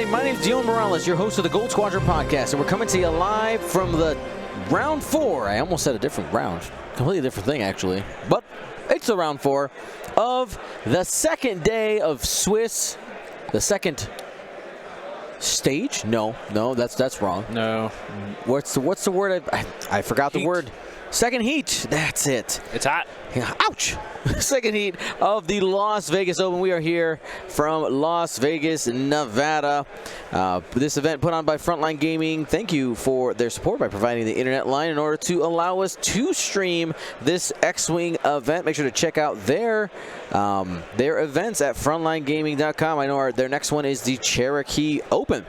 everybody. My name is Dion Morales, your host of the Gold Squadron podcast, and we're coming to you live from the round 4. I almost said a different round. Completely different thing, actually. But it's the round 4 of the second day of Swiss. The second stage? No, that's wrong. No. What's the word? I forgot the word. Second heat. That's it. It's hot. Ouch! Second heat of the Las Vegas Open. We are here from Las Vegas, Nevada. This event put on by Frontline Gaming. Thank you for their support by providing the internet line in order to allow us to stream this X-Wing event. Make sure to check out their events at frontlinegaming.com. I know their next one is the Cherokee Open.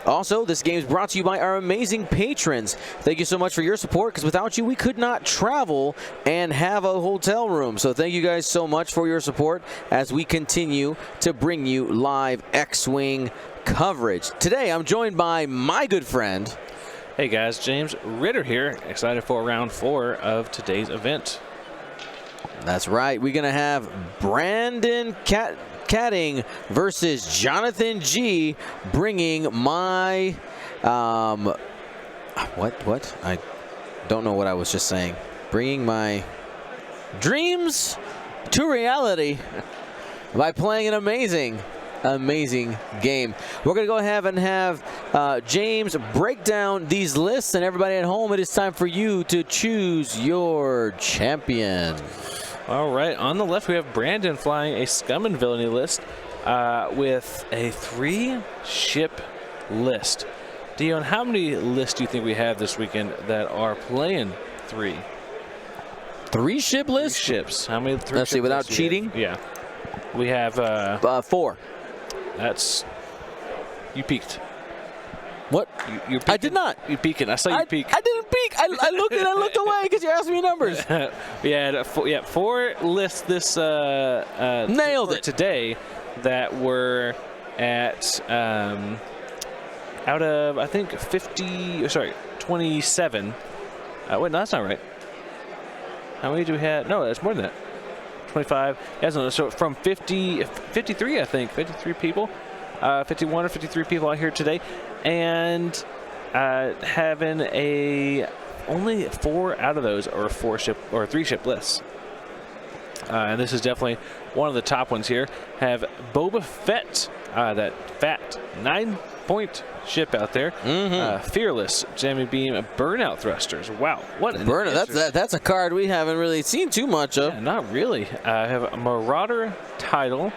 Also, this game is brought to you by our amazing patrons. Thank you so much for your support, because without you, we could not travel and have a hotel room. So thank you guys so much for your support as we continue to bring you live X-Wing coverage. Today, I'm joined by my good friend. Hey guys, James Ritter here. Excited for round 4 of today's event. That's right. We're going to have Brandon Catting versus Jonathan G, bringing my what I don't know what I was just saying. Bringing my dreams to reality by playing an amazing game. We're going to go ahead and have James break down these lists, and everybody at home, it is time for you to choose your champion. All right, on the left we have Brandon flying a Scum and Villainy list with a 3-ship list. Dion, how many lists do you think we have this weekend that are playing 3? 3-ship list? 3 ships. How many? Let's see, without cheating? Yeah. We have 4. That's, you peaked. What? You're I did not. You peeking. I saw you peek. I didn't peek. I looked away because you asked me numbers. We had 4 lists this nailed it today that were at out of, I think, 27. Wait, no, that's not right. How many do we have? No, that's more than that. 25. Yeah, so from 53, I think, 53 people. 51 or 53 people out here today, and having only 4 out of those are 4-ship or 3-ship lists. And this is definitely one of the top ones here. Have Boba Fett, that fat 9-point ship out there. Fearless, jamming beam, burnout thrusters. Wow, what an burnout! That's a card we haven't really seen too much of. Yeah, not really. Have a Marauder title,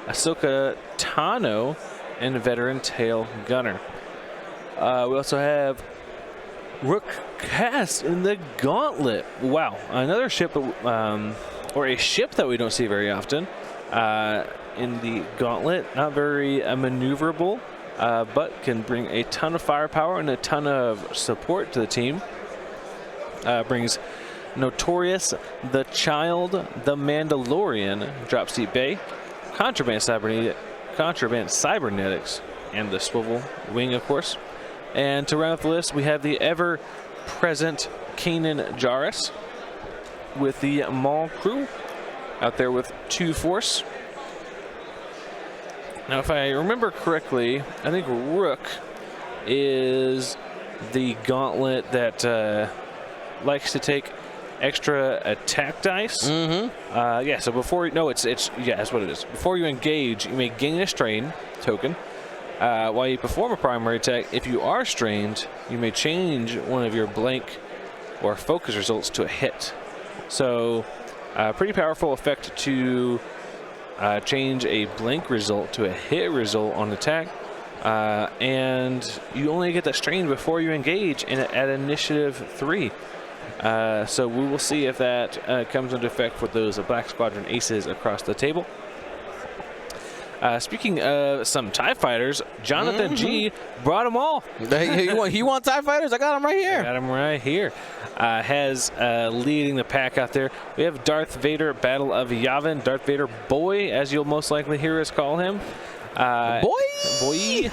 Ahsoka Tano, and Veteran Tail Gunner. We also have Rook Cast in the Gauntlet. Wow, another ship, or a ship that we don't see very often in the Gauntlet. Not very maneuverable, but can bring a ton of firepower and a ton of support to the team. Brings Notorious, the Child, the Mandalorian, Dropseat Bay, Contraband Cybernetics, and the Swivel Wing, of course. And to round out the list, we have the ever-present Kanan Jarrus with the Maul crew out there with 2 Force. Now, if I remember correctly, I think Rook is the gauntlet that likes to take extra attack dice. Yeah, so before that's what it is. Before you engage, you may gain a strain token. While you perform a primary attack, if you are strained, you may change one of your blank or focus results to a hit. So, pretty powerful effect to change a blank result to a hit result on attack. And you only get that strain before you engage at initiative 3. So we will see if that comes into effect for those Black Squadron aces across the table. Speaking of some TIE fighters, Jonathan G brought them all. You want TIE fighters? I got them right here. I got them right here. Has leading the pack out there. We have Darth Vader, Battle of Yavin. Darth Vader Boy, as you'll most likely hear us call him. Boy.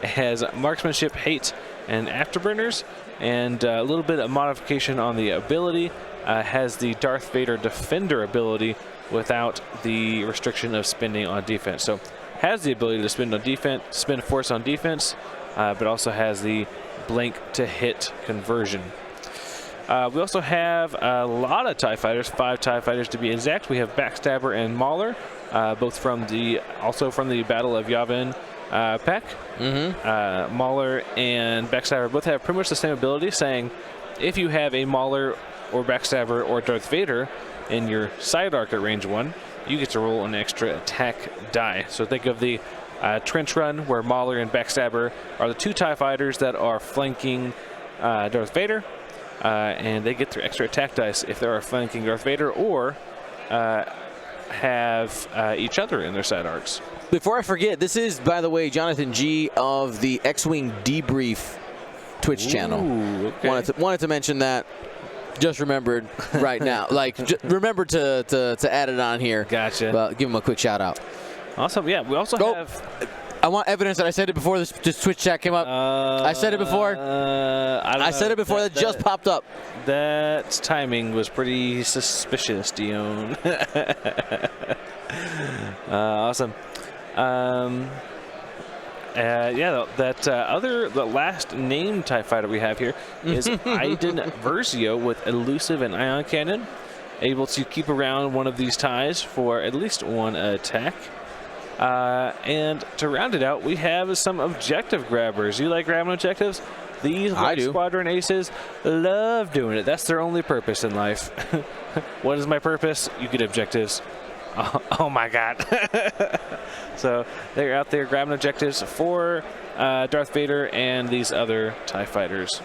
Has Marksmanship, Hate, and Afterburners. And a little bit of modification on the ability. Has the Darth Vader Defender ability without the restriction of spending on defense. So has the ability to spend force on defense, but also has the blank to hit conversion. We also have a lot of TIE fighters, 5 TIE fighters to be exact. We have Backstabber and Mauler, both from the Battle of Yavin Pek. Mauler and Backstabber both have pretty much the same ability, saying if you have a Mauler or Backstabber or Darth Vader in your side arc at range 1, you get to roll an extra attack die. So think of the trench run where Mauler and Backstabber are the 2 TIE fighters that are flanking Darth Vader, and they get their extra attack dice if they are flanking Darth Vader or have each other in their side arcs. Before I forget, this is, by the way, Jonathan G of the X-Wing Debrief Twitch channel. Okay. Wanted to mention that. Just remembered right now. Remember to add it on here. Gotcha. But give him a quick shout out. Awesome. Yeah, we also have. I want evidence that I said it before this Twitch chat came up. I said it before. I said it before. That just popped up. That timing was pretty suspicious, Dion. Awesome. The last named TIE fighter we have here is Iden Versio with Elusive and Ion Cannon, able to keep around one of these TIEs for at least 1 attack. And to round it out, we have some objective grabbers. You like grabbing objectives? These Squadron aces love doing it. That's their only purpose in life. What is my purpose? You get objectives. Oh my God. So they're out there grabbing objectives for Darth Vader and these other TIE fighters.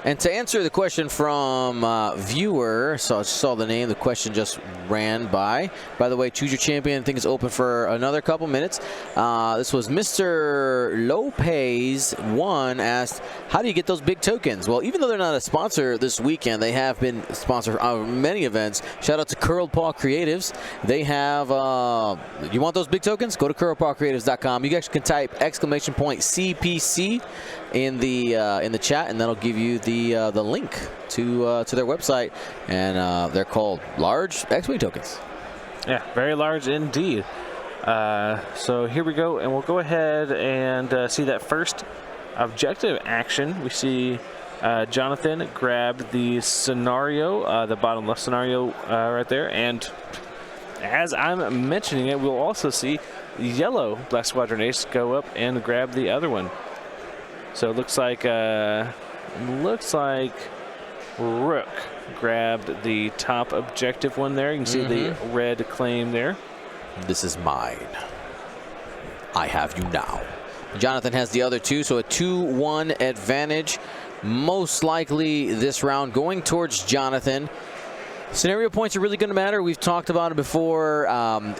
And to answer the question from viewer, so I saw the name, the question just ran by. By the way, Choose Your Champion, I think is open for another couple minutes. This was Mr. Lopez 1 asked, how do you get those big tokens? Well, even though they're not a sponsor this weekend, they have been sponsored on many events. Shout out to Curled Paw Creatives. They have, you want those big tokens? Go to curledpawcreatives.com. You actually can type !CPC in the chat, and that'll give you the link to their website, and they're called large X-Wing tokens. Yeah, very large indeed. So here we go, and we'll go ahead and see that first objective action. We see Jonathan grab the scenario, the bottom left scenario right there, and as I'm mentioning it, we'll also see yellow Black Squadron Ace go up and grab the other one. So it looks like Rook grabbed the top objective one there. You can see the red claim there. This is mine. I have you now. Jonathan has the other 2, so a 2-1 advantage. Most likely this round going towards Jonathan. Scenario points are really going to matter. We've talked about it before.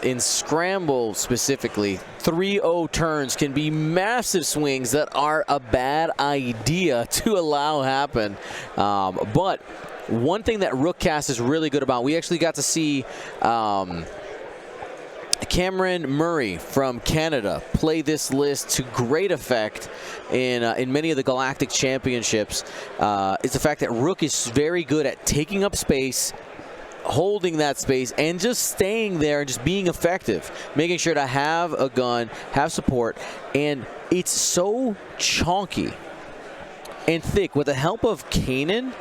In Scramble specifically, 3-0 turns can be massive swings that are a bad idea to allow happen. But one thing that Rookcast is really good about, we actually got to see Cameron Murray from Canada play this list to great effect in many of the Galactic Championships. It's the fact that Rook is very good at taking up space, holding that space, and just staying there and just being effective, making sure to have a gun, have support, and it's so chonky and thick. With the help of Kanan,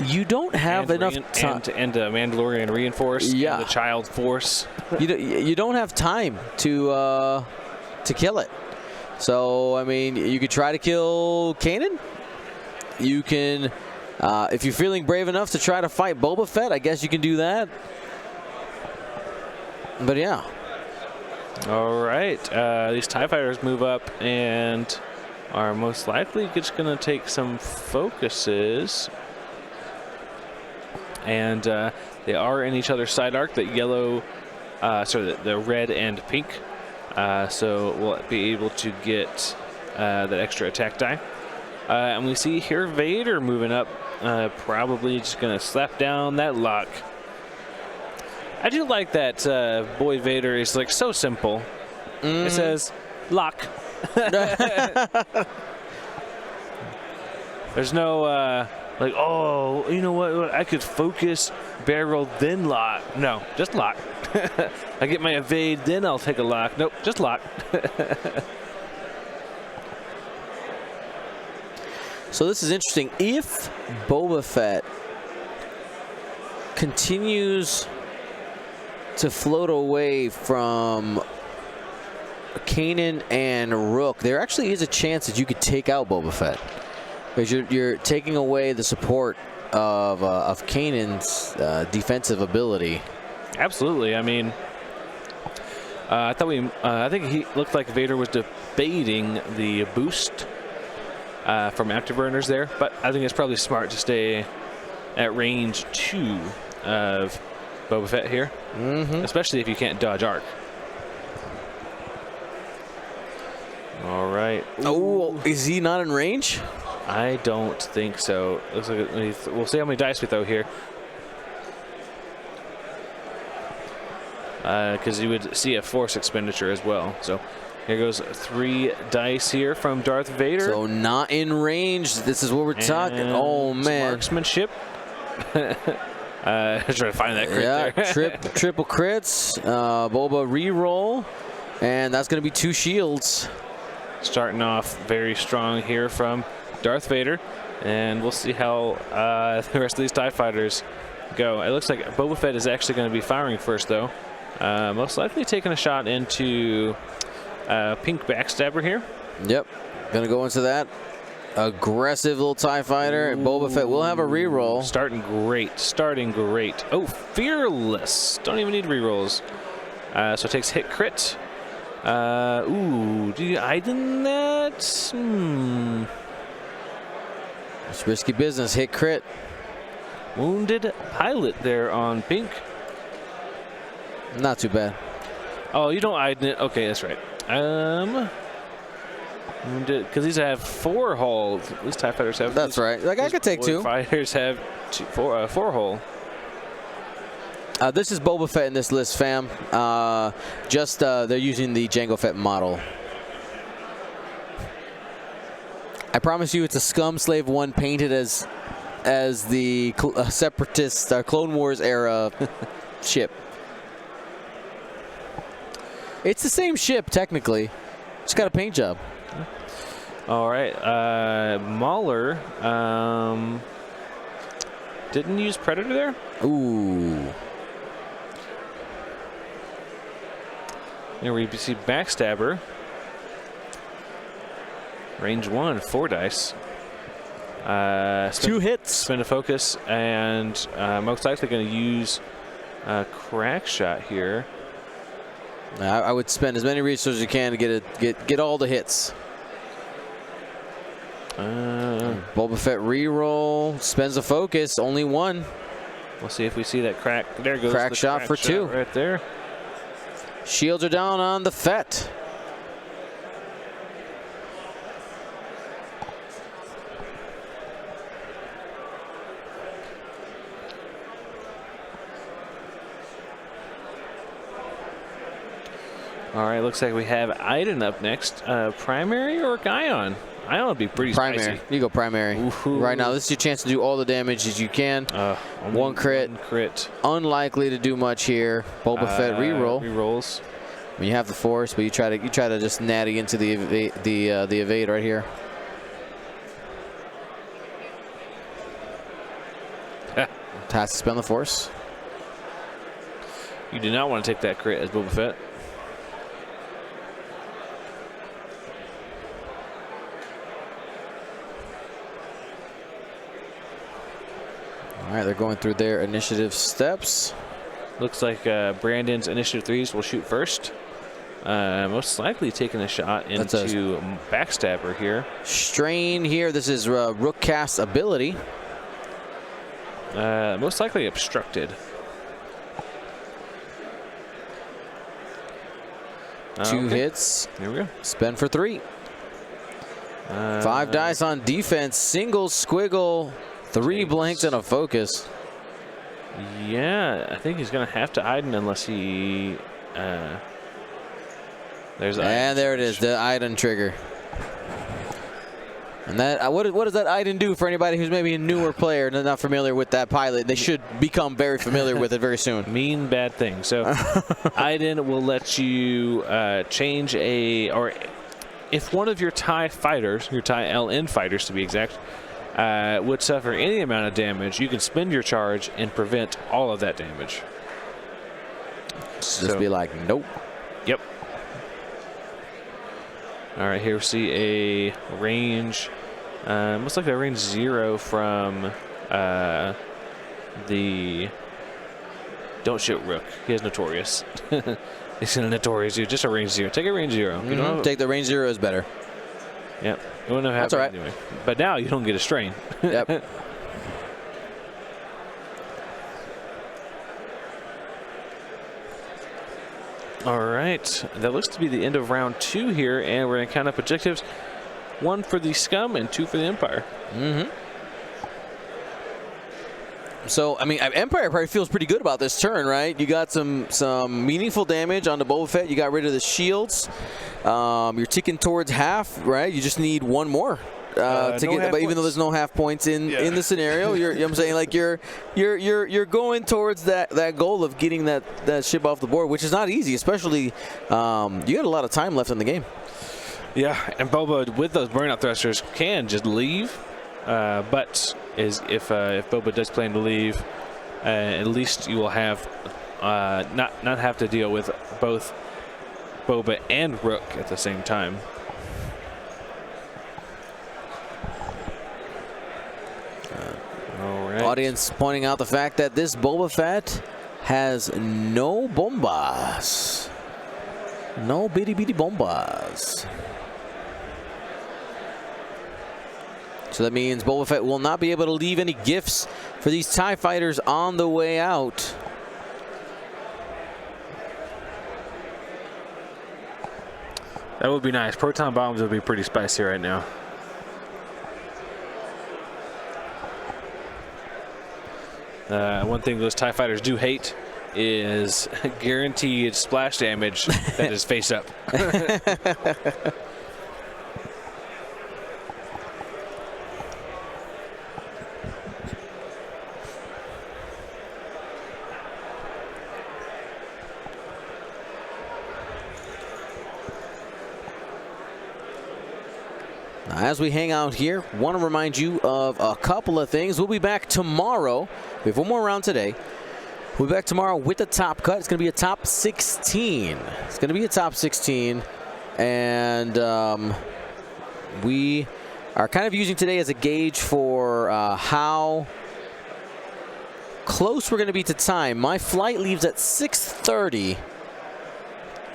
you don't have enough time. And Mandalorian Reinforce, and the Child Force. You don't have time to kill it. So, I mean, you could try to kill Kanan. You can... if you're feeling brave enough to try to fight Boba Fett, I guess you can do that. But yeah. All right. These TIE fighters move up and are most likely just going to take some focuses. And they are in each other's side arc, that yellow, the red and pink. So we'll be able to get that extra attack die. And we see here Vader moving up. Probably just going to slap down that lock. I do like that Boy Vader is like so simple. It says lock. There's no like, oh, you know what? I could focus, barrel, then lock. No, just lock. I get my evade, then I'll take a lock. Nope, just lock. So this is interesting. If Boba Fett continues to float away from Kanan and Rook, there actually is a chance that you could take out Boba Fett, because you're taking away the support of Kanan's defensive ability. Absolutely. I mean, I think he looked like Vader was debating the boost from afterburners there, but I think it's probably smart to stay at range 2 of Boba Fett here, especially if you can't dodge arc. All right. Oh, is he not in range? I don't think so. Looks like we'll see how many dice we throw here. Because you would see a force expenditure as well. So here goes 3 dice here from Darth Vader. So not in range. This is what we're talking. Oh man, marksmanship. Trying to find that crit there. Triple crits. Boba reroll, and that's going to be 2 shields. Starting off very strong here from Darth Vader, and we'll see how the rest of these TIE fighters go. It looks like Boba Fett is actually going to be firing first, though. Most likely taking a shot into Pink Backstabber here. Yep, going to go into that. Aggressive little TIE fighter. And Boba Fett will have a reroll. Starting great. Oh, Fearless. Don't even need rerolls. So it takes hit crit. Ooh, do you Iden that? It's risky business. Hit crit. Wounded pilot there on Pink. Not too bad. Oh, you don't Iden it. Okay, that's right. Because these have 4 hull. These TIE fighters have. That's right. Like I could take 2. Fighters have 4 hull. This is Boba Fett in this list, fam. They're using the Jango Fett model. I promise you, it's a Scum Slave 1 painted as the Separatist Clone Wars era ship. It's the same ship technically. It's got a paint job. All right, Mauler didn't use Predator there. Ooh. Here we see Backstabber. Range 1, 4 dice. 2 hits. Spin a focus, and most likely going to use Crack Shot here. I would spend as many resources as you can to get all the hits. Boba Fett reroll, spends a focus, only 1. We'll see if we see that crack. There goes crack shot for 2 right there. Shields are down on the Fett. All right, looks like we have Iden up next. Primary or Guion? Ion would be pretty primary. Spicy. You go primary. Ooh. Right now, this is your chance to do all the damage as you can. 1 crit. 1 crit. Unlikely to do much here. Boba Fett reroll. Rerolls. I mean, you have the force, but you try to just natty into the evade right here. Has to spend the force. You do not want to take that crit as Boba Fett. All right, they're going through their initiative steps. Looks like Brandon's initiative 3s will shoot first. Most likely taking a shot into Backstabber here. Strain here. This is Rook Cast's ability. Most likely obstructed. 2 hits. Here we go. Spend for 3. 5 dice on defense. Single squiggle. 3 blanks and a focus. Yeah, I think he's going to have to Iden unless he... there's Iden. And there it is, the Iden trigger. And that what does that item do for anybody who's maybe a newer player and not familiar with that pilot? They should become very familiar with it very soon. Mean bad thing. So Iden will let you change or if one of your TIE fighters, your TIE LN fighters to be exact, would suffer any amount of damage, you can spend your charge and prevent all of that damage. Just be like, nope. Yep. All right, here we see a range. Looks like a range 0 from the Don't Shoot Rook. He has Notorious. He's in a Notorious 0. Just a range 0. Take a range 0. You know, take the range 0 is better. Yep. You wouldn't have That's all right. anyway. But now you don't get a strain. Yep. All right, that looks to be the end of round 2 here, and we're going to count up objectives. 1 for the Scum and 2 for the Empire. So, I mean, Empire probably feels pretty good about this turn, right? You got some meaningful damage on the Boba Fett. You got rid of the shields. You're ticking towards half, right? You just need 1 more. To get, but even though there's no half points in the scenario, you know what I'm saying, like you're going towards that goal of getting that ship off the board, which is not easy, especially you got a lot of time left in the game. Yeah, and Boba with those burnout thrusters can just leave, but if Boba does plan to leave, at least you will have not have to deal with both Boba and Rook at the same time. Audience pointing out the fact that this Boba Fett has no bombas. No bitty bombas. So that means Boba Fett will not be able to leave any gifts for these TIE fighters on the way out. That would be nice. Proton bombs would be pretty spicy right now. One thing those TIE fighters do hate is guaranteed splash damage that is face up. As we hang out here, want to remind you of a couple of things. We'll be back tomorrow. We have 1 more round today. We'll be back tomorrow with the top cut. It's going to be a top 16. It's going to be a top 16. And we are kind of using today as a gauge for how close we're going to be to time. My flight leaves at 6:30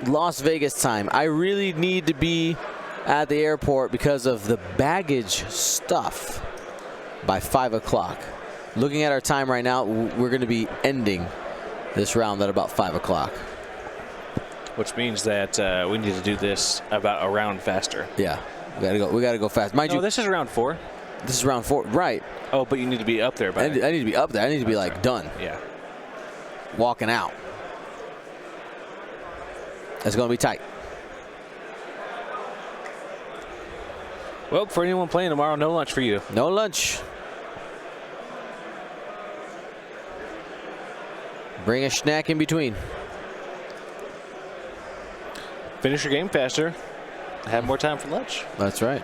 Las Vegas time. I really need to be at the airport because of the baggage stuff by 5 o'clock. Looking at our time right now, we're going to be ending this round at about 5 o'clock. Which means that we need to do this about a round faster. Yeah, we gotta go fast. Mind you, this is round 4. This is round 4, right? Oh, but you need to be up there by. I need to be up there. I need to be like done. Yeah. Walking out. It's going to be tight. Well, for anyone playing tomorrow, no lunch for you. No lunch. Bring a snack in between. Finish your game faster. Have more time for lunch. That's right.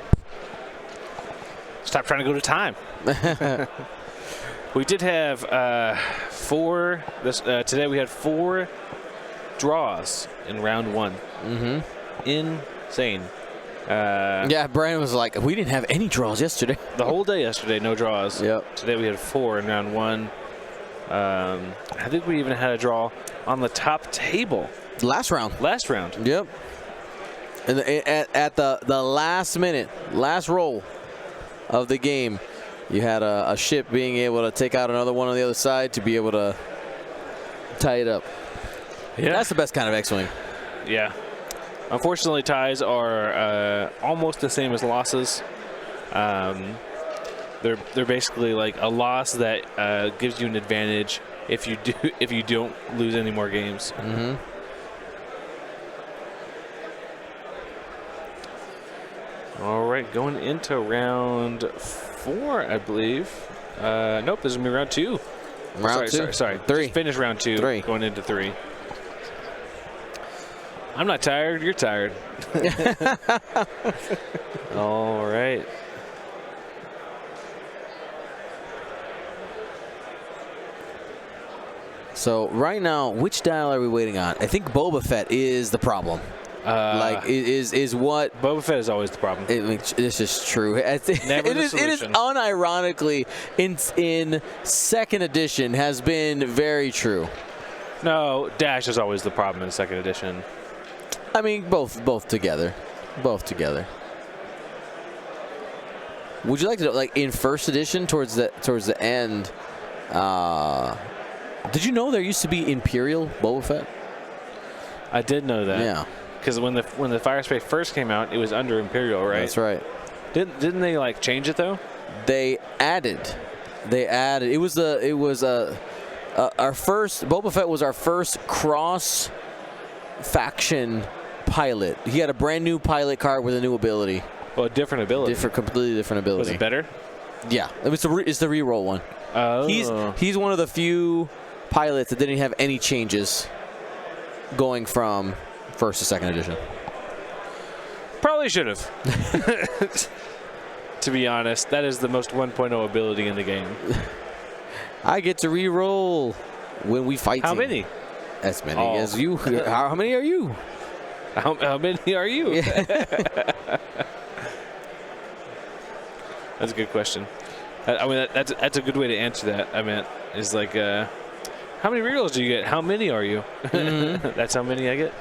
Stop trying to go to time. We did have 4. Today we had 4 draws in round 1. Insane. Yeah, Brian was like, we didn't have any draws yesterday. The whole day yesterday, no draws. Yep. Today we had 4 in round 1. I think we even had a draw on the top table. Last round. Last round. Yep. And at the last minute, last roll of the game, you had a ship being able to take out another one on the other side to be able to tie it up. Yeah. That's the best kind of X-Wing. Yeah. Unfortunately, ties are almost the same as losses. They're basically like a loss that gives you an advantage if you don't lose any more games. All right. right, going into round 4, I believe. Nope, this is going to be round 2. Round two? Sorry. 3. Just finish round 2. 3. Going into 3. I'm not tired. You're tired. All right. So right now, which dial are we waiting on? I think Boba Fett is the problem. Is what Boba Fett is always the problem. This is true. It is unironically in 2nd edition has been very true. No, Dash is always the problem in 2nd edition. I mean, both together. Both together. Would you like to, like, in 1st edition towards the end, did you know there used to be Imperial Boba Fett? I did know that. Yeah. Because when the Fire Spray first came out, it was under Imperial, right? That's right. Didn't they like change it though? They added. It was our first. Boba Fett was our first cross faction pilot. He had a brand new pilot card with a new ability. Well, a different ability. Completely different ability. Was it better? Yeah, it's the reroll one. Oh. He's one of the few pilots that didn't have any changes going from 1st to 2nd edition. Probably should have. To be honest, that is the most 1.0 ability in the game. I get to re-roll when we fight. How many? As many as you. How many are you? How many are you? Yeah. That's a good question. I mean, that's a good way to answer that. I mean, is like, how many rerolls do you get? How many are you? Mm-hmm. That's how many I get.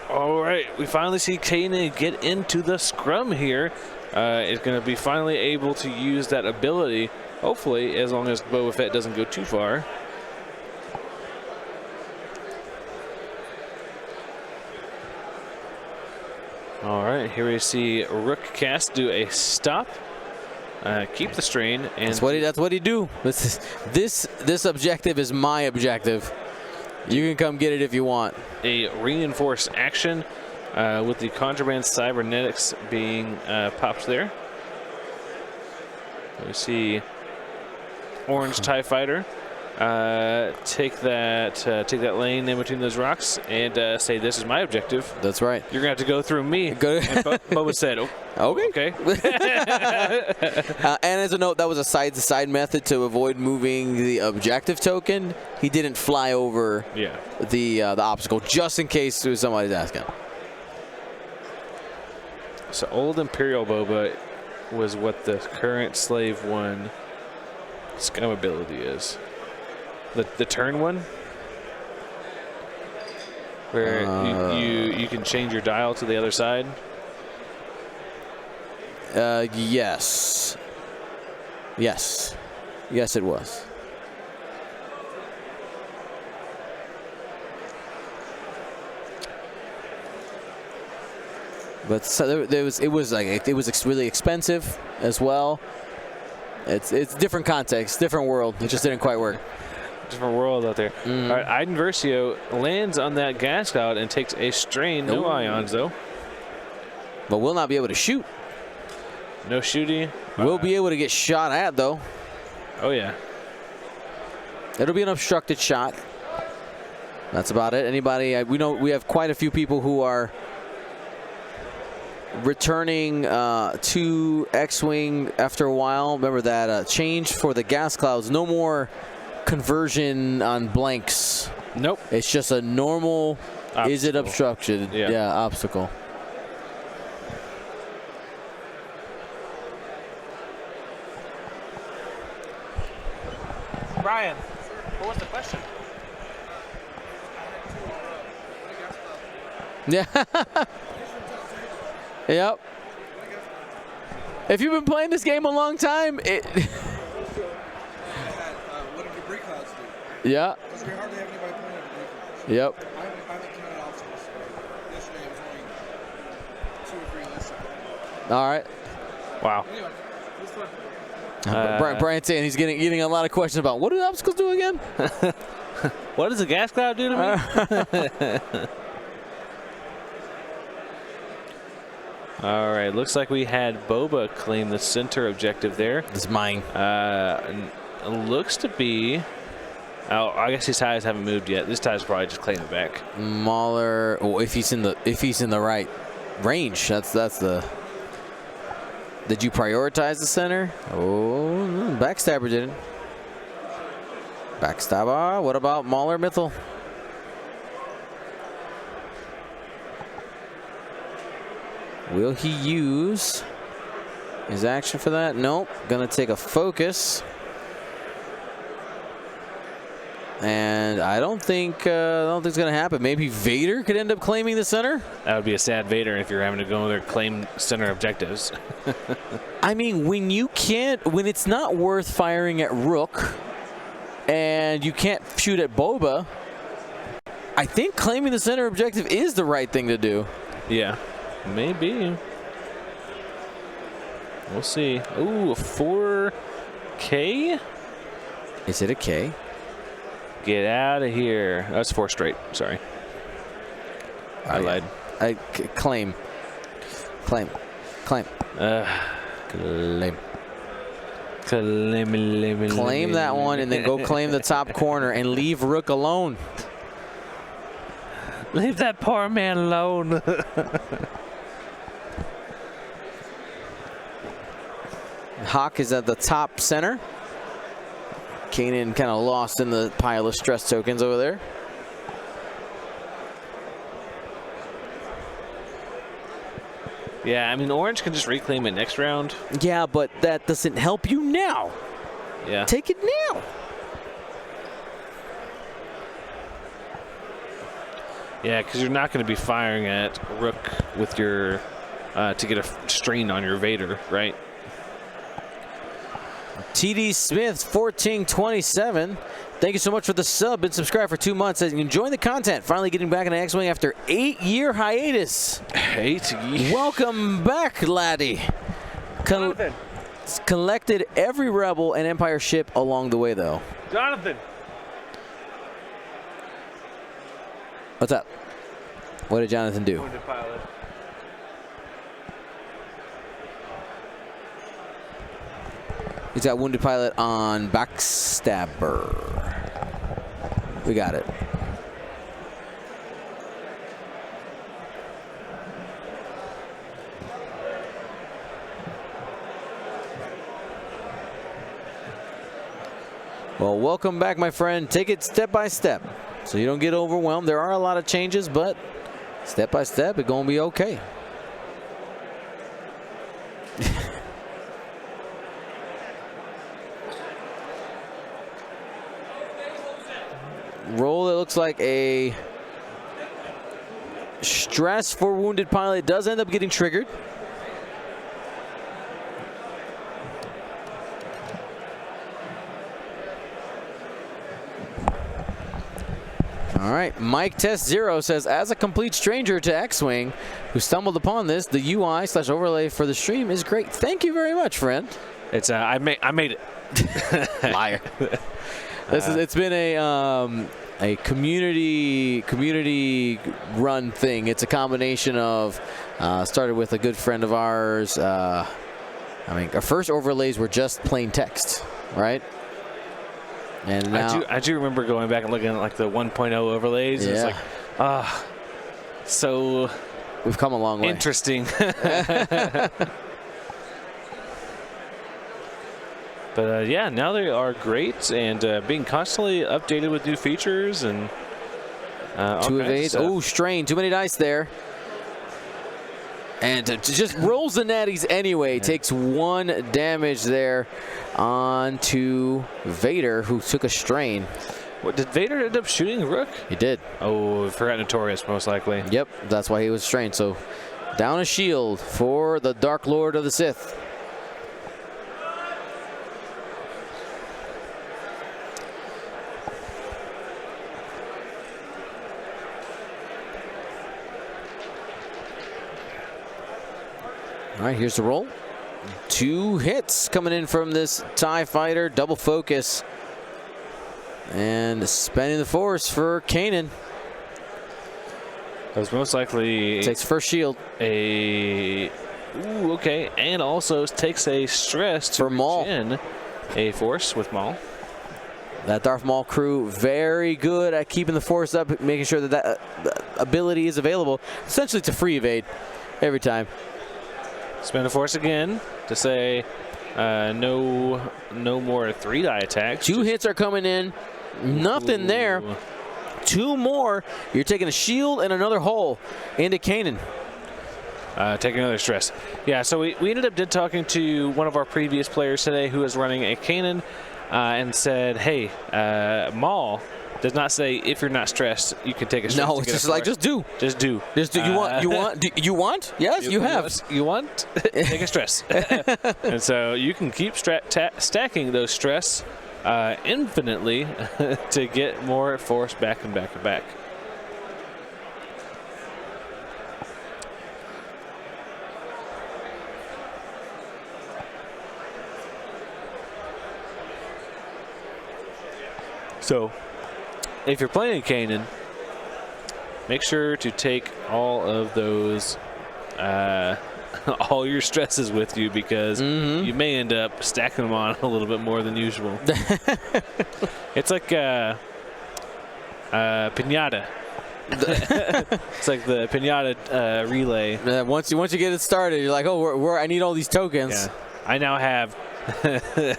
All right, we finally see Kanan get into the scrum here. Is going to be finally able to use that ability, hopefully, as long as Boba Fett doesn't go too far. All right, here we see Rook Cast do a stop, keep the strain, and that's what he do. This objective is my objective. You can come get it if you want. A reinforced action with the contraband cybernetics being popped there. We see orange TIE fighter take that lane in between those rocks and say, "This is my objective." That's right. You're gonna have to go through me. And Boba said, "Oh, okay." And as a note, that was a side-to-side method to avoid moving the objective token. He didn't fly over the obstacle just in case somebody's asking. So old Imperial Boba was what the current Slave 1 scum ability is. The turn one, where you can change your dial to the other side. Yes, it was. But so it was really expensive as well. It's different context, different world. It just didn't quite work. Different world out there. All right, Iden Versio lands on that gas cloud and takes a strain. No ions though. But we'll not be able to shoot. No shooting. We'll be able to get shot at though. Oh yeah. It'll be an obstructed shot. That's about it. Anybody? We know we have quite a few people who are returning to X-Wing after a while. Remember that change for the gas clouds. No more conversion on blanks. Nope. It's just a normal. Obstacle. Is it obstructed? Yeah, obstacle. Brian, what was the question? Yeah. Yep. If you've been playing this game a long time, it. What did debris clouds do? Yeah. Because we hardly have anybody playing debris clouds. Yep. I haven't counted obstacles. Yesterday it was only 2 or 3 on this side. All right. Wow. Anyway, it was fun. Brian's saying he's getting a lot of questions about what do the obstacles do again? What does the gas cloud do to me? All right, looks like we had Boba claim the center objective there. It's mine. Looks to be. Oh, I guess his ties haven't moved yet. This tie's probably just claim it back. Mahler. Oh, if he's in the right range, that's the. Did you prioritize the center? Oh, backstabber didn't. Backstabber. What about Mahler Mithil? Will he use his action for that? Nope. Gonna take a focus. And I don't think it's gonna happen. Maybe Vader could end up claiming the center. That would be a sad Vader if you're having to go there claim center objectives. I mean, when it's not worth firing at Rook, and you can't shoot at Boba, I think claiming the center objective is the right thing to do. Yeah. Maybe. We'll see. Ooh, a 4K? Is it a K? Get out of here. That's 4 straight. Sorry. I lied. Claim. Claim. Claim. Claim. Claim that one and then go claim the top corner and leave Rook alone. Leave that poor man alone. Hawk is at the top center. Kanan kind of lost in the pile of stress tokens over there. Yeah, I mean, Orange can just reclaim it next round. Yeah, but that doesn't help you now. Yeah. Take it now. Yeah, because you're not going to be firing at Rook with your to get a strain on your Vader, right? TD Smith 1427. Thank you so much for the sub and subscribe for 2 months. As you enjoy the content, finally getting back into X-Wing after 8-year hiatus. 8 years. Welcome back, laddie. Jonathan. Collected every Rebel and Empire ship along the way, though. Jonathan. What's up? What did Jonathan do? Wounded pilot. He's got wounded pilot on backstabber. We got it. Well, welcome back, my friend. Take it step by step so you don't get overwhelmed. There are a lot of changes, but step by step, it's going to be okay. Roll, it looks like a stress for wounded pilot does end up getting triggered. All right, Mike Test 0 says, as a complete stranger to X-Wing who stumbled upon this, the UI/overlay for the stream is great. Thank you very much, friend. It's I made it. Liar. It's been a community run thing. It's a combination of started with a good friend of ours. I mean, our first overlays were just plain text, right? And now I do remember going back and looking at like the 1.0 overlays. Yeah. And it's like, so we've come a long way. Interesting. But yeah, now they are great and being constantly updated with new features and two evades. Oh, strain. Too many dice there. And just rolls the natties anyway. Yeah. Takes 1 damage there onto Vader, who took a strain. What, did Vader end up shooting Rook? He did. Oh, I forgot Notorious, most likely. Yep, that's why he was strained. So down a shield for the Dark Lord of the Sith. All right, here's the roll. 2 hits coming in from this TIE fighter. Double focus. And spending the force for Kanan. That was most likely... Takes first shield. A Okay, and also takes a stress to For Maul. reach in a force with Maul. That Darth Maul crew very good at keeping the force up, making sure that that ability is available, essentially to free evade every time. Spin the force again to say no more 3-die attacks. 2 hits are coming in. Nothing there. 2 more. You're taking a shield and another hole into Kanan. Take another stress. Yeah, so we ended up talking to one of our previous players today who is running a Kanan and said, hey, Maul does not say if you're not stressed, you can take a stress. No, it's just like, just do. Just do. Just do. You want? Yes, you have. You want? Take a stress. And so you can keep stacking those stress infinitely to get more force back and back and back. So, if you're playing Kanan, make sure to take all of those, all your stresses with you, because you may end up stacking them on a little bit more than usual. It's like pinata. It's like the pinata relay. Once you get it started, you're like, oh, I need all these tokens. Yeah. I now have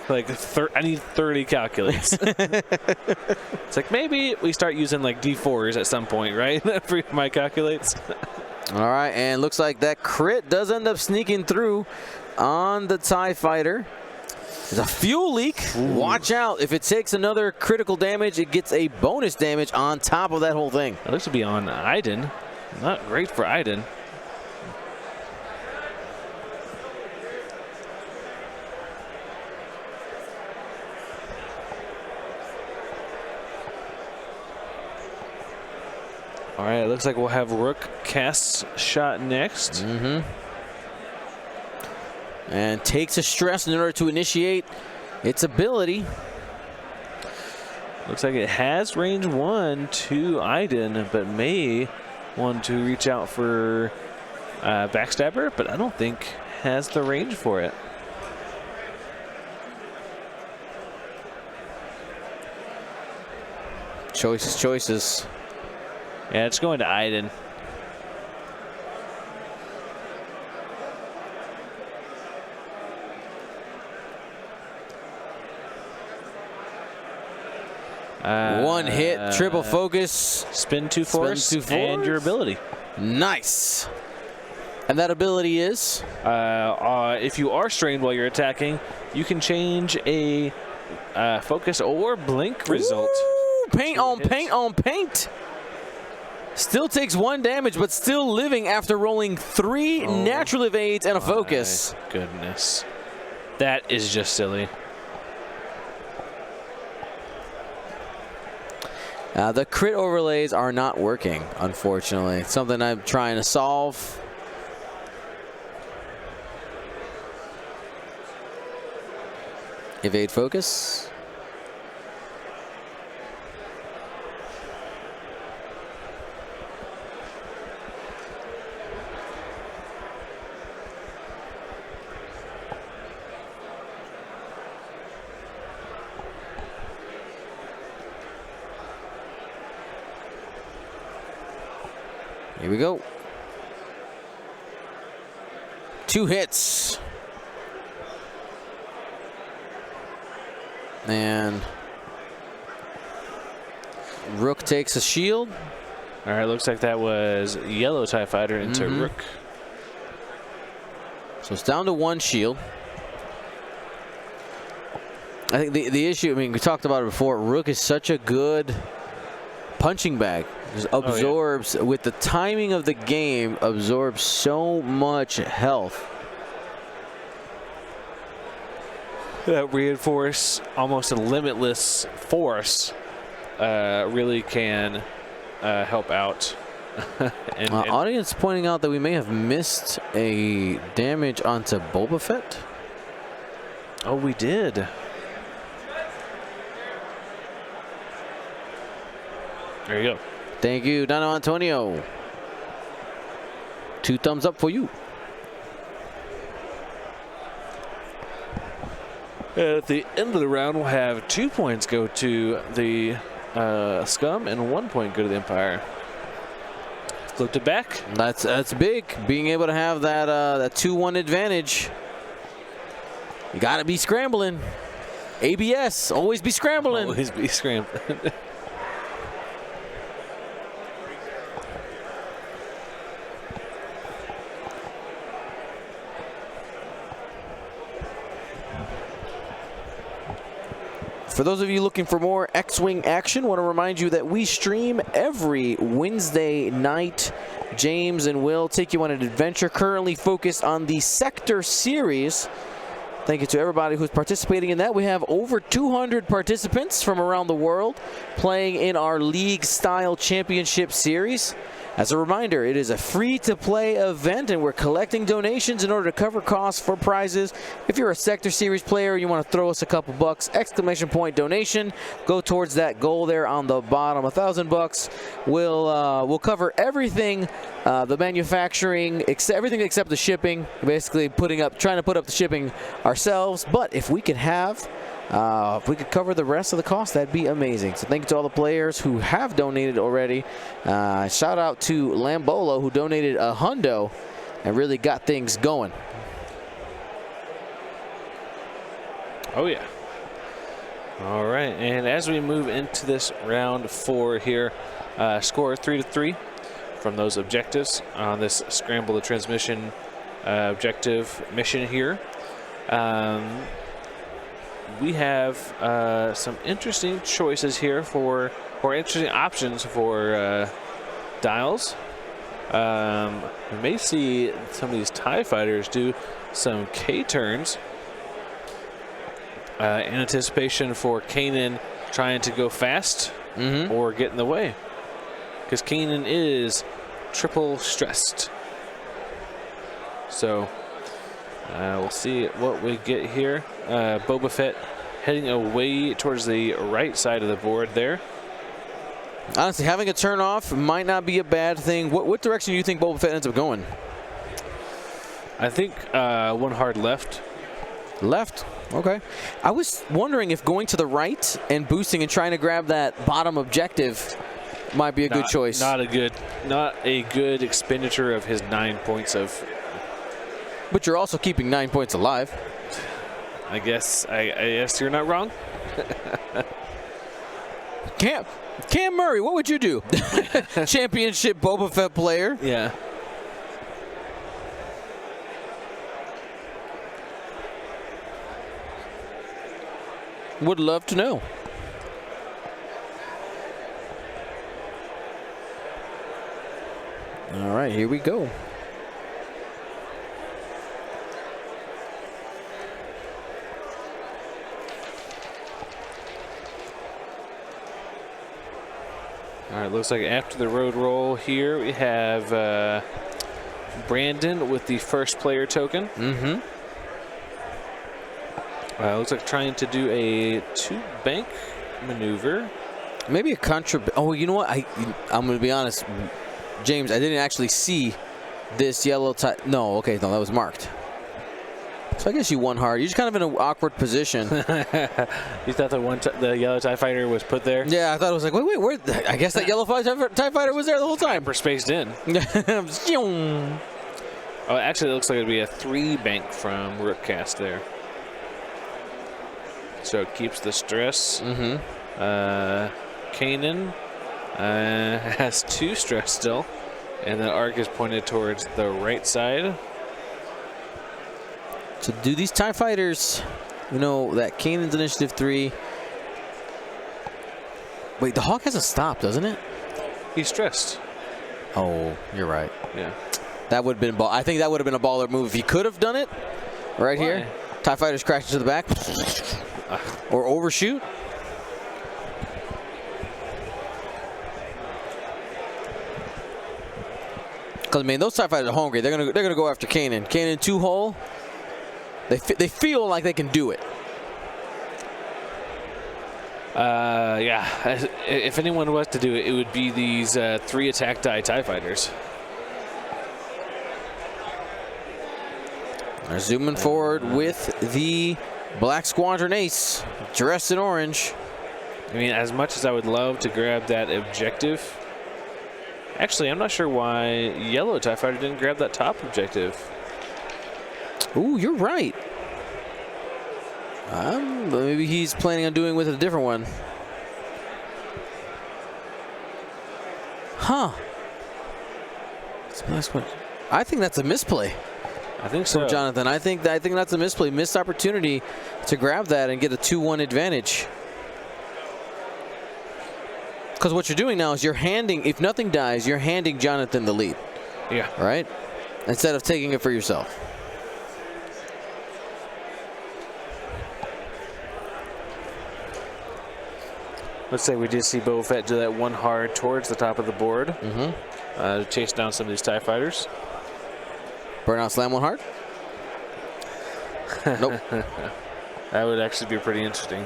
like I need 30 calculates. It's like maybe we start using like D4s at some point, right? For my calculates. All right, and looks like that crit does end up sneaking through on the TIE fighter. There's a fuel leak. Ooh. Watch out. If it takes another critical damage, it gets a bonus damage on top of that whole thing. It looks to be on Iden. Not great for Iden. All right, it looks like we'll have Rook cast shot next. And takes a stress in order to initiate its ability. Looks like it has range 1 to Iden, but may want to reach out for Backstabber, but I don't think has the range for it. Choices. Yeah, it's going to Iden. One hit, triple focus. Spin 2 force, and your ability. Nice. And that ability is? If you are strained while you're attacking, you can change a focus or blink result. Ooh, paint on paint on paint. Still takes 1 damage, but still living after rolling 3 natural evades and a focus. Goodness. That is just silly. The crit overlays are not working, unfortunately. It's something I'm trying to solve. Evade focus. Here we go. 2 hits. And Rook takes a shield. All right, looks like that was yellow TIE fighter into Rook. So it's down to 1 shield. I think the issue, I mean, we talked about it before, Rook is such a good punching bag. Just absorbs, with the timing of the game, absorbs so much health. That reinforce, almost a limitless force, really can help out. and audience pointing out that we may have missed a damage onto Boba Fett. Oh, we did. There you go. Thank you, Dono Antonio. 2 thumbs up for you. At the end of the round, we'll have 2 points go to the Scum and 1 point go to the Empire. Flipped it back. That's big. Being able to have that that 2-1 advantage. You got to be scrambling. ABS, always be scrambling. Always be scrambling. For those of you looking for more X-Wing action, want to remind you that we stream every Wednesday night. James and Will take you on an adventure currently focused on the Sector Series. Thank you to everybody who's participating in that. We have over 200 participants from around the world playing in our League-style championship series. As a reminder, it is a free-to-play event, and we're collecting donations in order to cover costs for prizes. If you're a Sector Series player and you want to throw us a couple bucks, exclamation point donation, go towards that goal there on the bottom. $1,000 will cover everything, the manufacturing, everything except the shipping. Basically, trying to put up the shipping ourselves. But if we could cover the rest of the cost, that'd be amazing. So thank you to all the players who have donated already. Shout out to Lambolo, who donated $100 and really got things going. Oh, yeah. All right, and as we move into this round 4 here, score 3-3 from those objectives on this Scramble the Transmission objective mission here. We have some interesting choices here or interesting options for dials. We may see some of these TIE fighters do some K-turns in anticipation for Kanan trying to go fast or get in the way. Because Kanan is triple stressed. So we'll see what we get here. Boba Fett heading away towards the right side of the board there. Honestly, having a turn off might not be a bad thing. What direction do you think Boba Fett ends up going? I think one hard left. Left? Okay. I was wondering if going to the right and boosting and trying to grab that bottom objective might be a good choice. Not a good expenditure of his 9 points of. But you're also keeping 9 points alive. I guess you're not wrong. Cam Murray, what would you do? Championship Boba Fett player. Yeah. Would love to know. All right, here we go. All right, looks like after the road roll here, we have Brandon with the first player token. Looks like trying to do a 2-bank maneuver. Maybe a Oh, you know what? I'm going to be honest, James, I didn't actually see this yellow tie. No, okay, no, that was marked. So I guess you won hard. You're just kind of in an awkward position. You thought the yellow TIE fighter was put there? Yeah, I thought it was like, wait, where? I guess that yellow TIE fighter was there the whole time. Hyper spaced in. Oh, actually, it looks like it'd be a 3-bank from Rookcast there. So it keeps the stress. Kanan has 2 stress still, and the arc is pointed towards the right side. So do these TIE fighters, you know, that Kanan's initiative 3. Wait, the Hawk hasn't stopped, doesn't it? He's stressed. Oh, you're right. Yeah. That would have been I think that would have been a baller move if he could have done it. Right here. TIE fighters crash into the back. Or overshoot. Because, man, those TIE fighters are hungry. They're gonna go after Kanan. Kanan 2-hole. They feel like they can do it. Yeah. If anyone was to do it, it would be these 3 attack TIE fighters. They're zooming forward with the Black Squadron Ace, dressed in orange. I mean, as much as I would love to grab that objective, actually, I'm not sure why yellow TIE Fighter didn't grab that top objective. Ooh, you're right. Maybe he's planning on doing with a different one. Huh. I think that's a misplay. I think so, Jonathan. I think that's a misplay. Missed opportunity to grab that and get a 2-1 advantage. Because what you're doing now is you're handing, if nothing dies, you're handing Jonathan the lead. Yeah. Right? Instead of taking it for yourself. Let's say we did see Boba Fett do that one hard towards the top of the board to chase down some of these TIE fighters. Burnout slam one hard? Nope. That would actually be pretty interesting.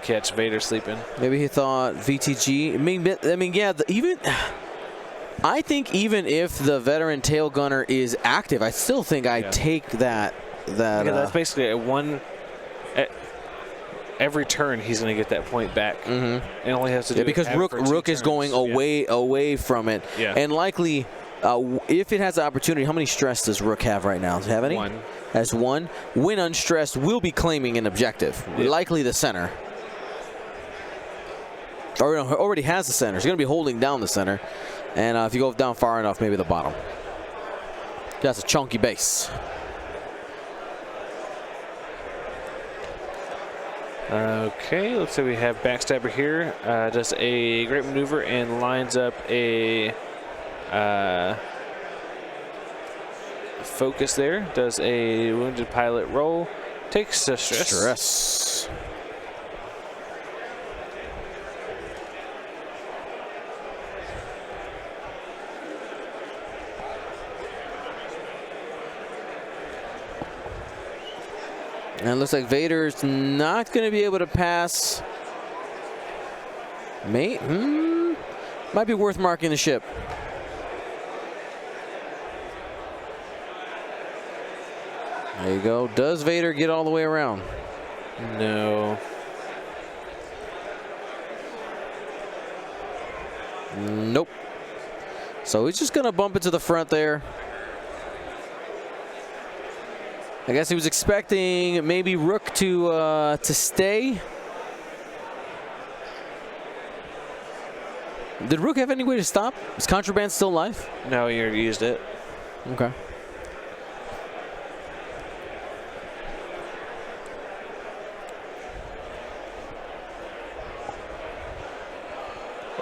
Catch Vader sleeping. Maybe he thought VTG. I mean, yeah. I think even if the veteran tail gunner is active, I still think I take that. That's basically a one. Every turn, he's going to get that point back. It only has to do because Rook is going away from it, and likely, if it has the opportunity, how many stress does Rook have right now? Does it have any? One. Has one. When unstressed, will be claiming an objective. Likely the center. Or already has the center. He's going to be holding down the center, and if you go down far enough, maybe the bottom. That's a chunky base. Okay, let's say we have Backstabber here. Does a great maneuver and lines up a focus there. Does a wounded pilot roll. Takes a stress. And it looks like Vader's not going to be able to pass. Might be worth marking the ship. There you go. Does Vader get all the way around? No. Nope. So he's just going to bump it to the front there. I guess he was expecting maybe Rook to stay. Did Rook have any way to stop? Is Contraband still alive? No, he already used it. Okay.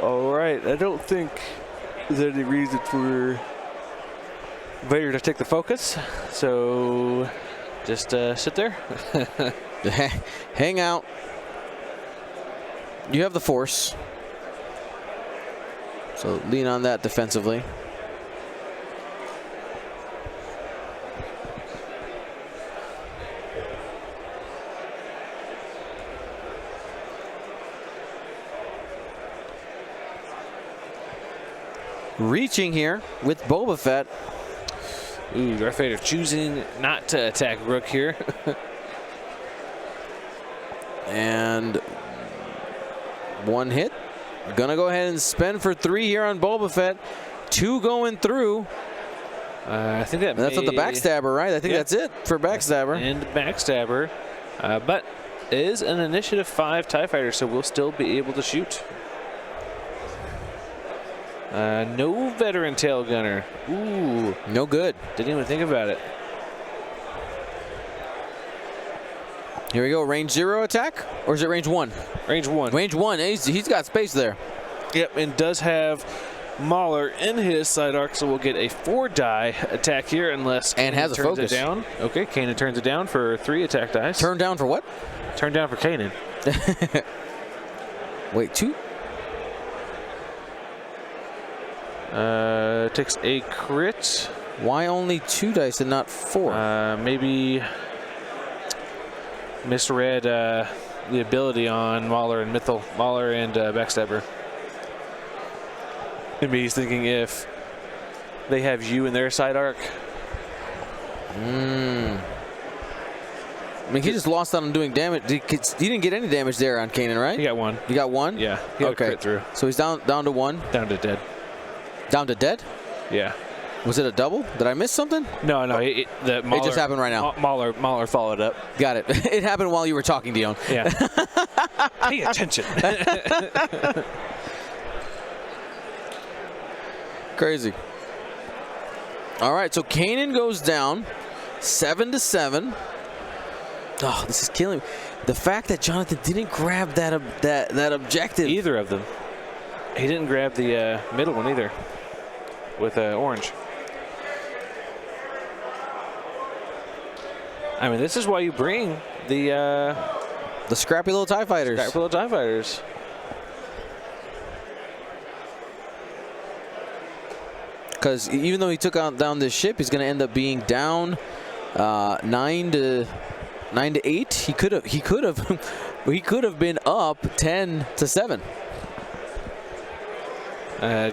All right, I don't think there's any reason for Vader to take the focus, so just sit there. Hang out. You have the force, so lean on that defensively. Reaching here with Boba Fett. Ooh, Darth Vader choosing not to attack Rook here. And one hit. Gonna go ahead and spend for 3 here on Boba Fett. 2 going through. I think that's on the Backstabber, right? I think that's it for Backstabber. And Backstabber. But it is an Initiative 5 TIE Fighter, so we'll still be able to shoot. No veteran tail gunner. Ooh. No good. Didn't even think about it. Here we go. Range 0 attack? Or is it range 1? Range 1. Range 1. He's got space there. Yep, and does have Mauler in his side arc, so we'll get a 4-die attack here unless and has a turns focus. It down. Okay, Kanan turns it down for 3 attack dice. Turn down for what? Turn down for Kanan. Wait, 2? Takes a crit. Why only 2 dice and not 4? Maybe misread the ability on Mauler and Backstabber. Maybe he's thinking if they have you in their side arc, I mean, he just lost out on doing damage. He didn't get any damage there on Kanan, right? He got one. You got one? Yeah. He got okay. a crit through. So he's down to one. Down to dead. Down to dead? Yeah. Was it a double? Did I miss something? No. It just happened right now. Mahler followed up. Got it. It happened while you were talking, Dion. Yeah. Pay attention. Crazy. All right, so Kanan goes down 7-7. Oh, this is killing me. The fact that Jonathan didn't grab that objective. Either of them. He didn't grab the middle one either with orange. I mean, this is why you bring the scrappy little TIE fighters. Scrappy little TIE fighters. Because even though he took down this ship, he's going to end up being down 9 to 8. He could have been up 10-7.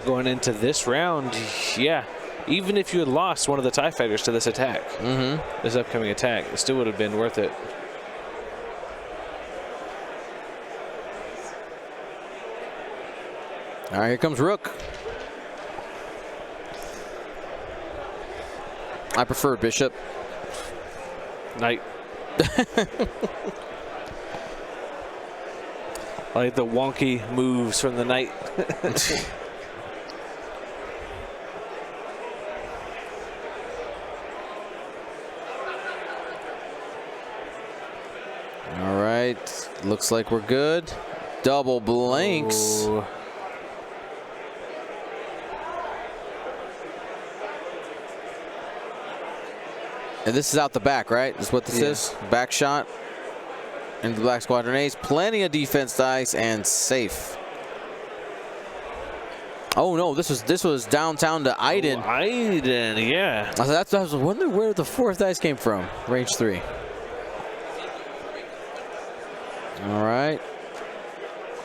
Going into this round, yeah. Even if you had lost one of the TIE fighters to this attack, this upcoming attack, it still would have been worth it. All right, here comes Rook. I prefer Bishop. Knight. I like the wonky moves from the Knight. All right, looks like we're good. Double blanks. Ooh. And this is out the back, right? Is what this is? Back shot into the Black Squadron Ace. Plenty of defense dice and safe. Oh no, this was downtown to Iden. Oh, Iden, yeah. I was wondering where the fourth dice came from. Range 3. All right.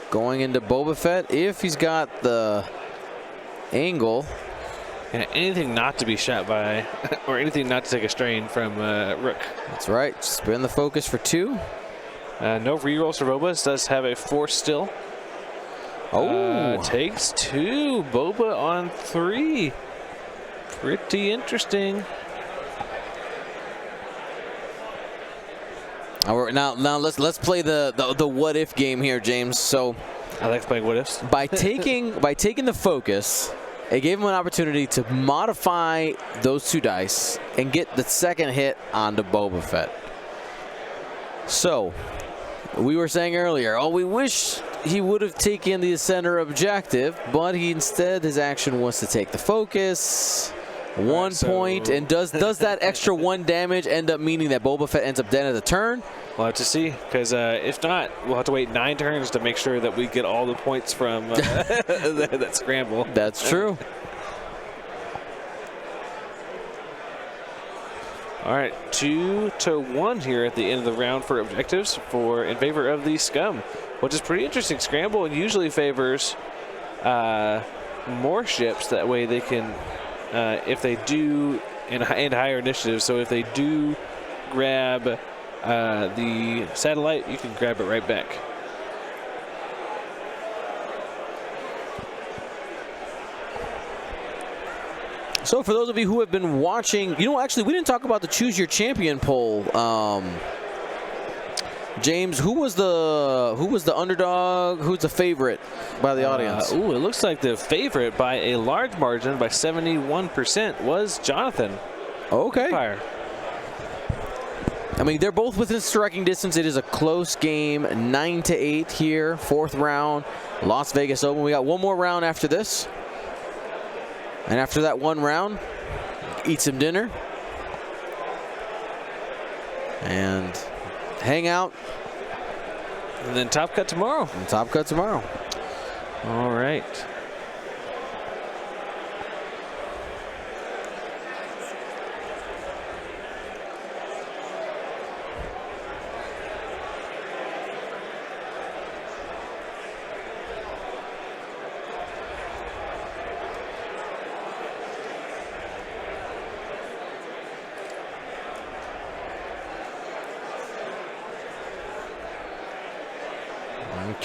Going into Boba Fett if he's got the angle. And anything not to be shot by, or anything not to take a strain from Rook. That's right. Spin the focus for 2. No rerolls for Boba. Does have a force still. Oh. Takes 2. Boba on 3. Pretty interesting. Now let's play the what if game here, James. So I like playing what ifs. by taking the focus, it gave him an opportunity to modify those 2 dice and get the second hit onto Boba Fett. So we were saying earlier, oh, we wish he would have taken the center objective, but his action was to take the focus. 1 point, and does that extra 1 damage end up meaning that Boba Fett ends up dead at the turn? We'll have to see, because if not, we'll have to wait 9 turns to make sure that we get all the points from that scramble. That's true. All right, 2-1 here at the end of the round for objectives in favor of the Scum, which is pretty interesting. Scramble and usually favors more ships. That way they can, if they do in higher initiatives. So if they do grab the satellite, you can grab it right back. So for those of you who have been watching, actually we didn't talk about the Choose Your Champion poll. James, who was the underdog? Who's the favorite by the audience? Ooh, it looks like the favorite by a large margin, by 71%, was Jonathan. Okay. Empire. I mean, they're both within striking distance. It is a close game, 9-8 here, 4th round, Las Vegas Open. We got one more round after this. And after that 1 round, eat some dinner. And hang out. And then Top Cut tomorrow. All right.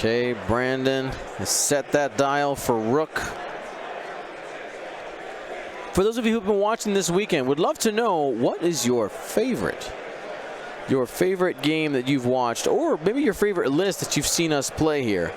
Okay, Brandon has set that dial for Rook. For those of you who've been watching this weekend, would love to know what is your favorite game that you've watched, or maybe your favorite list that you've seen us play here.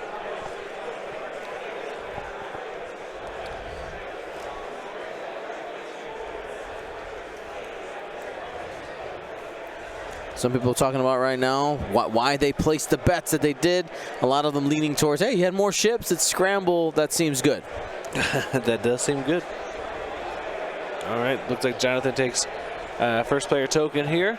Some people are talking about right now why they placed the bets that they did. A lot of them leaning towards, hey, you had more ships at Scramble. That seems good. That does seem good. All right, looks like Jonathan takes first player token here.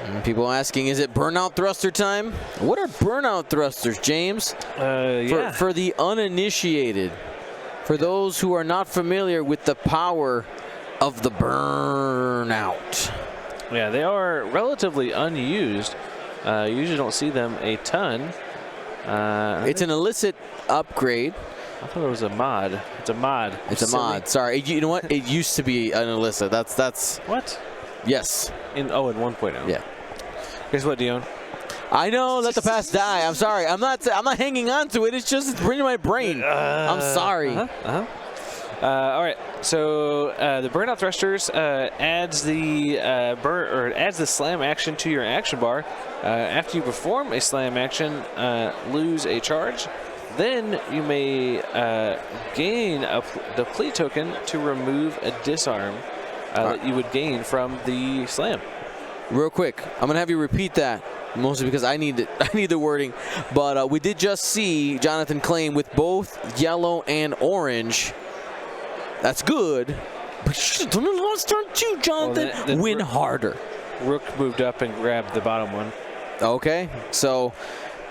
And people asking, is it burnout thruster time? What are burnout thrusters, James? Yeah. For the uninitiated. For those who are not familiar with the power of the burnout. Yeah, they are relatively unused. Usually don't see them a ton. It's an illicit upgrade. I thought it was a mod. It's a mod. It's a mod. Sorry, you know what? It used to be an illicit. That's. What? Yes. In 1.0. Yeah. Guess what, Dion? I know. Let the past die. I'm sorry. I'm not hanging on to it. It's just bringing my brain. I'm sorry. All right. So the burnout thrusters adds the adds the slam action to your action bar. After you perform a slam action, lose a charge. Then you may gain the plate token to remove a disarm that you would gain from the slam. Real quick, I'm gonna have you repeat that, mostly because I need the wording. But we did just see Jonathan claim with both yellow and orange. That's good. But let's turn two, Jonathan. Well, then win harder. Rook moved up and grabbed the bottom one. Okay, so.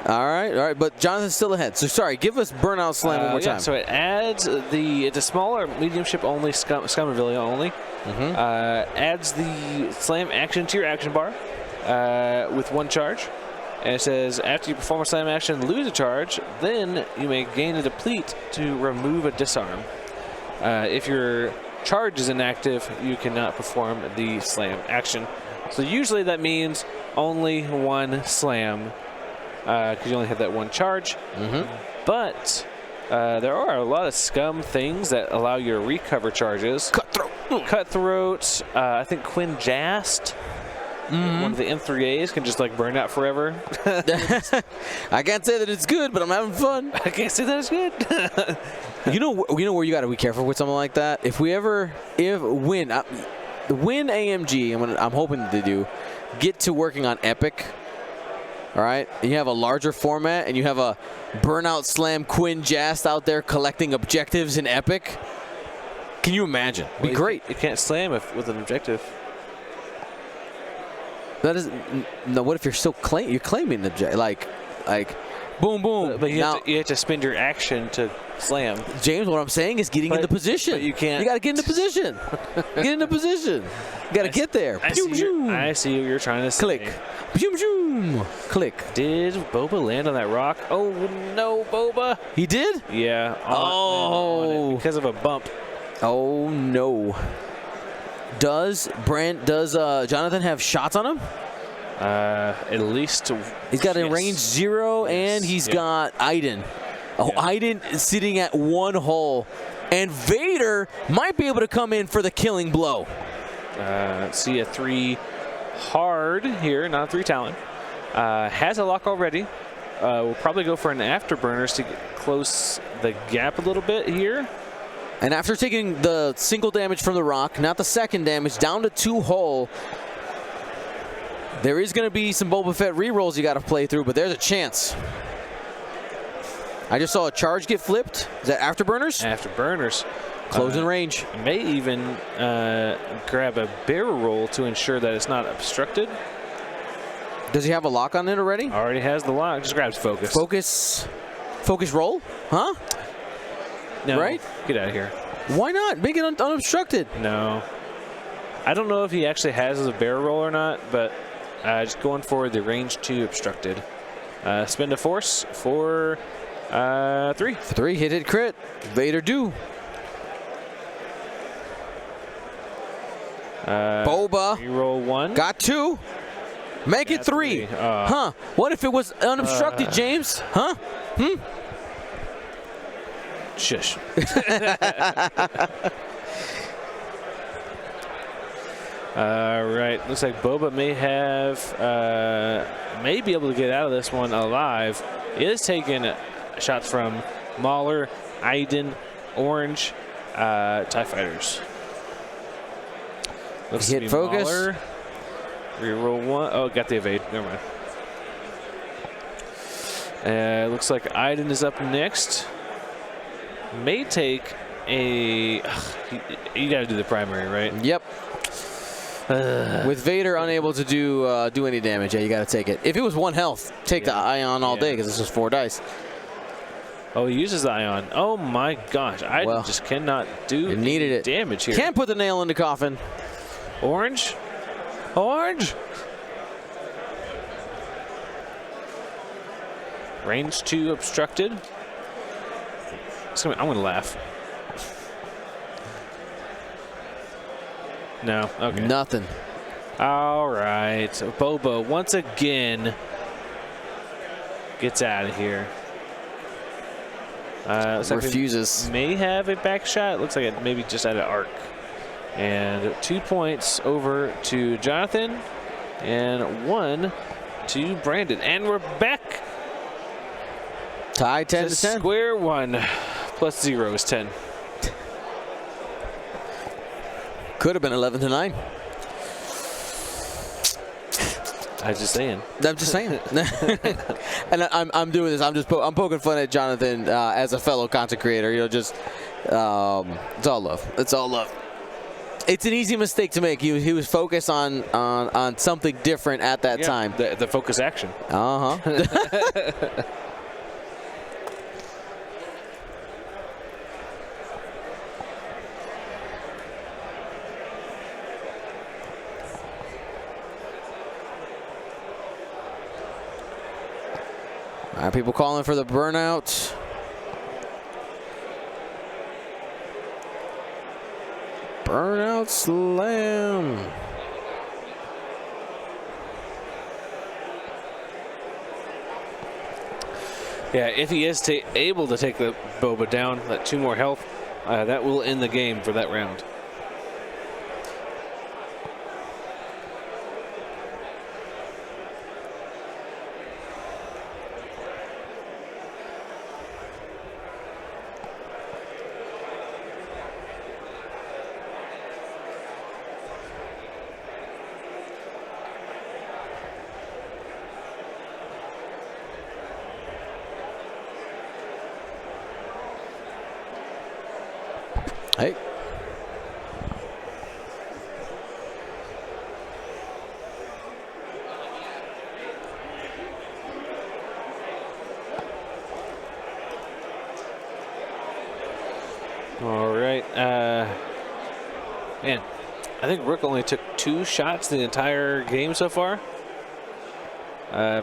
All right, but Jonathan's still ahead. So sorry, give us Burnout Slam one more time. So it adds it's a smaller medium ship only, Scumavilla only. Adds the slam action to your action bar with one charge. And it says after you perform a slam action, lose a charge, then you may gain a deplete to remove a disarm. If your charge is inactive, you cannot perform the slam action. So usually that means only one slam. Because you only have that one charge. But there are a lot of scum things that allow you to recover charges. Cutthroat. I think Quinn Jast, one of the M3As, can just like burn out forever. I can't say that it's good, but I'm having fun. I can't say that it's good. You know where you got to be careful with something like that. If win AMG, I'm hoping to do, get to working on Epic. All right, and you have a larger format, and you have a Burnout Slam Quinn Jast out there collecting objectives in Epic. Can you imagine? Be great. You can't slam with an objective. That is no. What if you're still you're claiming the objective? Like, boom, boom. But you have to spend your action to slam. James, what I'm saying is getting into position. But you can't. You got to get into position. Get into position. You got to get there. I see what you're trying to say. Click. Zoom, zoom. Click. Did Boba land on that rock? Oh, no, Boba. He did? Yeah. Oh. Because of a bump. Oh, no. Does Jonathan have shots on him? At least. He's got a range 0, and he's got Iden. Oh, Iden is sitting at one hull. And Vader might be able to come in for the killing blow. Let's see, a 3 hard here, not a 3 Talon. Has a lock already. We'll probably go for an afterburners to close the gap a little bit here. And after taking the single damage from the rock, not the second damage, down to 2 hull, there is going to be some Boba Fett rerolls you got to play through, but there's a chance. I just saw a charge get flipped. Is that afterburners? Afterburners. Closing range. May even grab a barrel roll to ensure that it's not obstructed. Does he have a lock on it already? Already has the lock. Just grabs focus. Focus roll? Huh? No. Right? Get out of here. Why not? Make it unobstructed. No. I don't know if he actually has a barrel roll or not, but just going for the range 2 obstructed. Spend a force for 3. 3, hit crit. Vader do. Boba. Reroll 1. Got 2. Make it 3. Huh? What if it was unobstructed, James? Huh? Shush. All right. Looks like Boba may be able to get out of this one alive. Is taking shots from Mauler, Iden, Orange, TIE Fighters. Looks hit focus. Mauler. Reroll 1. Oh, got the evade. Never mind. Looks like Iden is up next. May take a. You got to do the primary, right? Yep. With Vader unable to do any damage, yeah, you got to take it. If it was 1 health, take the Ion all day because this is 4 dice. Oh, he uses the Ion. Oh my gosh, I just cannot do any damage here. Can't put the nail in the coffin. Orange. Orange. Range 2 obstructed. I'm going to laugh. No. Okay. Nothing. All right. So Boba once again gets out of here. Refuses. Like may have a back shot. Looks like it maybe just at an arc. And 2 points over to Jonathan and 1 to Brandon. And we're back. Tie 10 to 10. Square one. Plus 0 is 10. Could have been 11 to 9. I'm just saying. I'm just saying. And I'm doing this. I'm poking fun at Jonathan as a fellow content creator. You know, just it's all love. It's all love. It's an easy mistake to make. He was focused on something different at that time. The focus action. Uh huh. All right, people calling for the burnout. Burnout slam. Yeah, if he is able to take the Boba down, that 2 more health, that will end the game for that round. Hey. All right. Man, I think Rook only took 2 shots the entire game so far.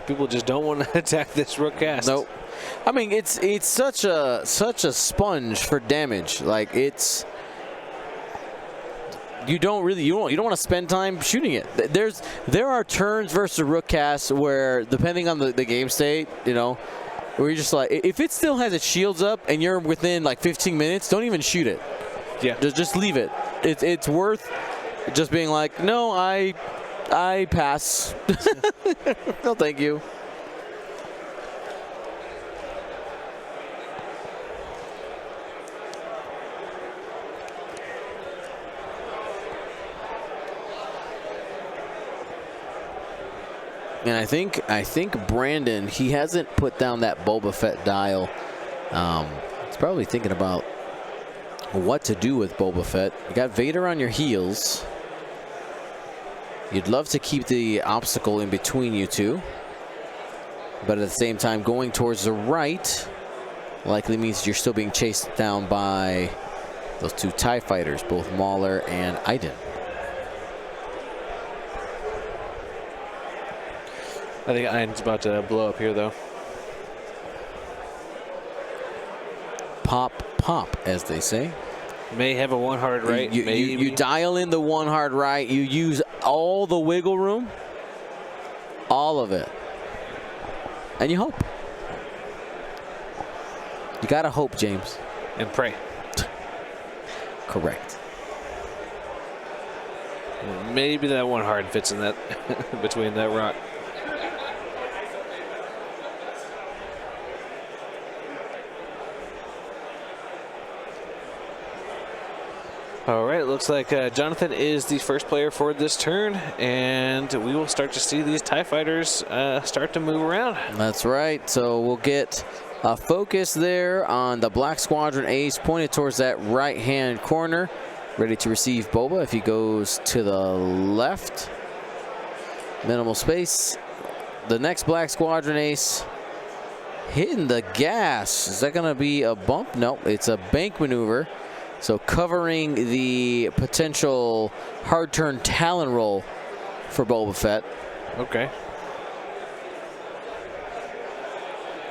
People just don't want to attack this Rook cast. Nope. I mean, it's such a sponge for damage. Like you don't want to spend time shooting it. There are turns versus a Rook cast where, depending on the game state, you know, where you're just like, if it still has its shields up and you're within like 15 minutes, don't even shoot it. Yeah. Just leave it. It's worth just being like, no, I pass. No, thank you. And I think Brandon, he hasn't put down that Boba Fett dial. He's probably thinking about what to do with Boba Fett. You got Vader on your heels. You'd love to keep the obstacle in between you two, but at the same time, going towards the right likely means you're still being chased down by those 2 TIE fighters, both Mauler and Iden. I think Iron's about to blow up here, though. Pop, pop, as they say. May have a 1 hard right. You dial in the 1 hard right. You use all the wiggle room. All of it. And you hope. You got to hope, James. And pray. Correct. Maybe that 1 hard fits in that between that rock. All right, looks like Jonathan is the first player for this turn, and we will start to see these TIE fighters start to move around. That's right. So we'll get a focus there on the Black Squadron ace pointed towards that right-hand corner. Ready to receive Boba if he goes to the left. Minimal space. The next Black Squadron ace hitting the gas. Is that going to be a bump? No, it's a bank maneuver. So covering the potential hard turn Talon roll for Boba Fett. Okay.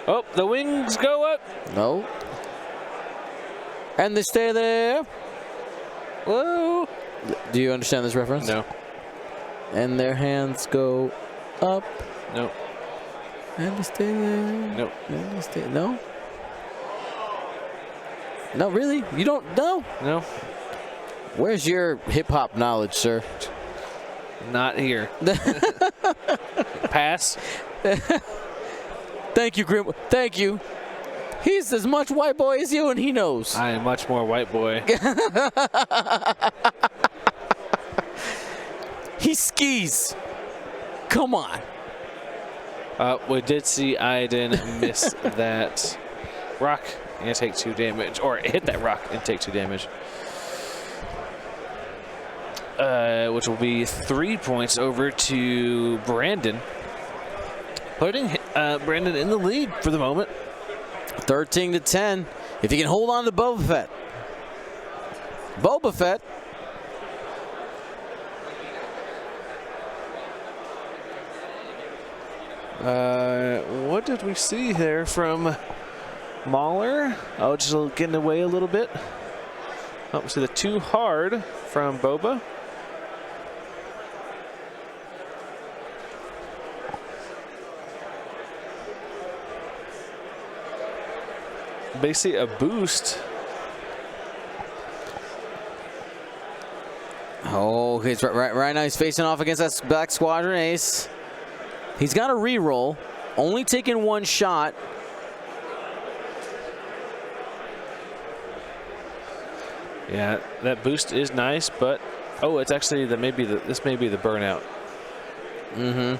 Oh, the wings go up. No. And they stay there. Whoa. Do you understand this reference? No. And their hands go up. No. And they stay there. No. And they stay. No? No, really? You don't know? No. Where's your hip-hop knowledge, sir? Not here. Pass. Thank you, Grim. Thank you. He's as much white boy as you, and he knows. I am much more white boy. He skis. Come on. We did see Iden miss that rock and take 2 damage, or hit that rock and take 2 damage. Which will be 3 points over to Brandon. Putting Brandon in the lead for the moment. 13-10. If you can hold on to Boba Fett. Boba Fett. What did we see there from Mahler? Oh, just getting away a little bit. Oh, we see the 2 hard from Boba. Basically a boost. Oh, he's right now he's facing off against that Black Squadron ace. He's got a re-roll, only taking 1 shot. Yeah, that boost is nice, but oh, it's actually this may be the burnout. Mm-hmm.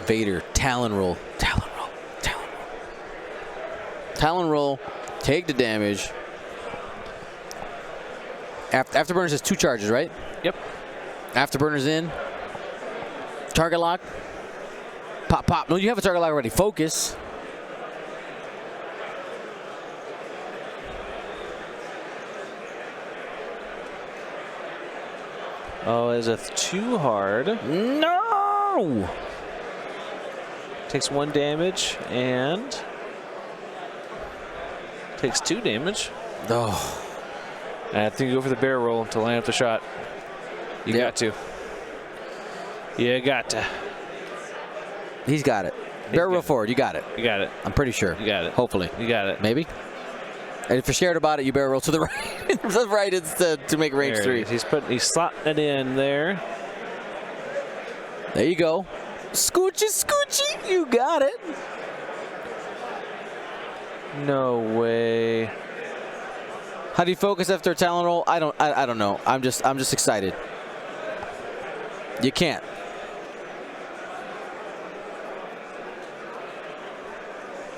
Vader, Talon roll, Talon roll, Talon roll. Talon roll, take the damage. Afterburners has 2 charges, right? Yep. Afterburners in. Target lock. Pop, pop. No, you have a target lock already. Focus. Oh, is a 2 hard. No! Takes 1 damage and takes 2 damage. Oh. I think you go for the barrel roll to line up the shot. You got to. You got to. He's got it. Barrel roll forward. You got it. You got it. I'm pretty sure. You got it. Hopefully. You got it. Maybe. And if you're scared about it, you barrel roll to the right. To the right instead to make range 3. He's slotting it in there. There you go. Scoochie, scoochie. You got it. No way. How do you focus after a Talon roll? I don't know. I'm just excited. You can't.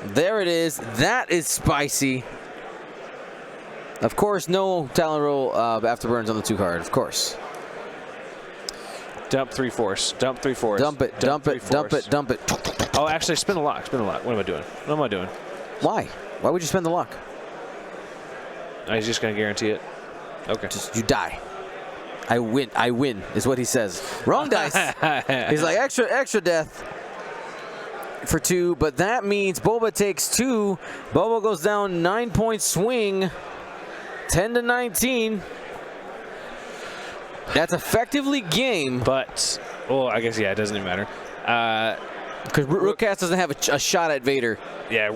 There it is. That is spicy. Of course, no Talon roll afterburns on the 2 card. Of course. Dump 3 force. Dump 3 force. Dump it. Dump it. Dump it. Dump it. Oh, actually, spin the lock. Spin the lock. What am I doing? What am I doing? Why? Why would you spend the luck? Oh, he's just going to guarantee it. Okay. Just you die. I win. I win is what he says. Wrong dice. He's like extra death. for 2, but that means Boba takes 2. Boba goes down 9-point swing, 10-19. That's effectively game. But, well, I guess, yeah, it doesn't even matter. Because Rookcast doesn't have a shot at Vader. Yeah,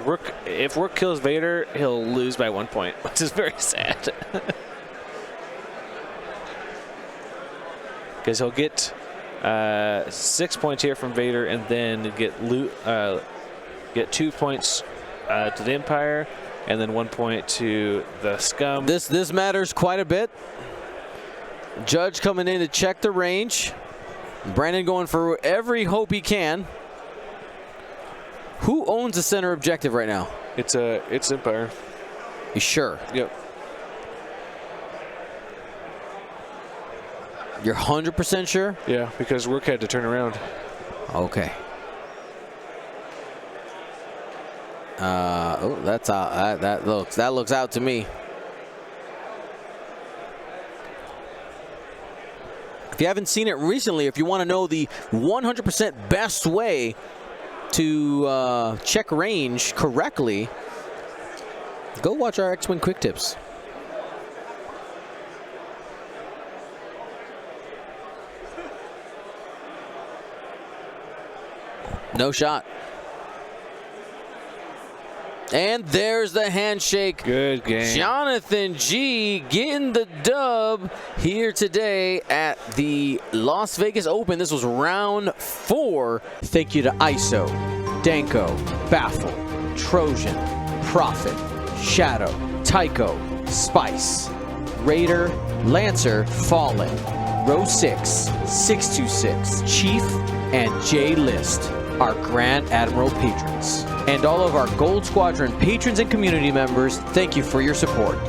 if Rook kills Vader, he'll lose by 1 point, which is very sad. Because he'll get 6 points here from Vader, and then get 2 points to the Empire, and then 1 point to the Scum. This matters quite a bit. Judge coming in to check the range. Brandon going for every hope he can. Who owns the center objective right now? It's Empire. You sure? Yep. You're 100% sure? Yeah, because Rook had to turn around. Okay. Oh, that's out. That looks out to me. If you haven't seen it recently, if you want to know the 100% best way to check range correctly, go watch our X-Wing Quick Tips. No shot. And there's the handshake. Good game. Jonathan G getting the dub here today at the Las Vegas Open. This was round 4. Thank you to ISO, Danko, Baffle, Trojan, Prophet, Shadow, Tycho, Spice, Raider, Lancer, Fallen, Row 6, 626, Chief, and J List, our Grand Admiral patrons. And all of our Gold Squadron patrons and community members, thank you for your support.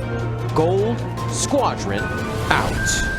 Gold Squadron out.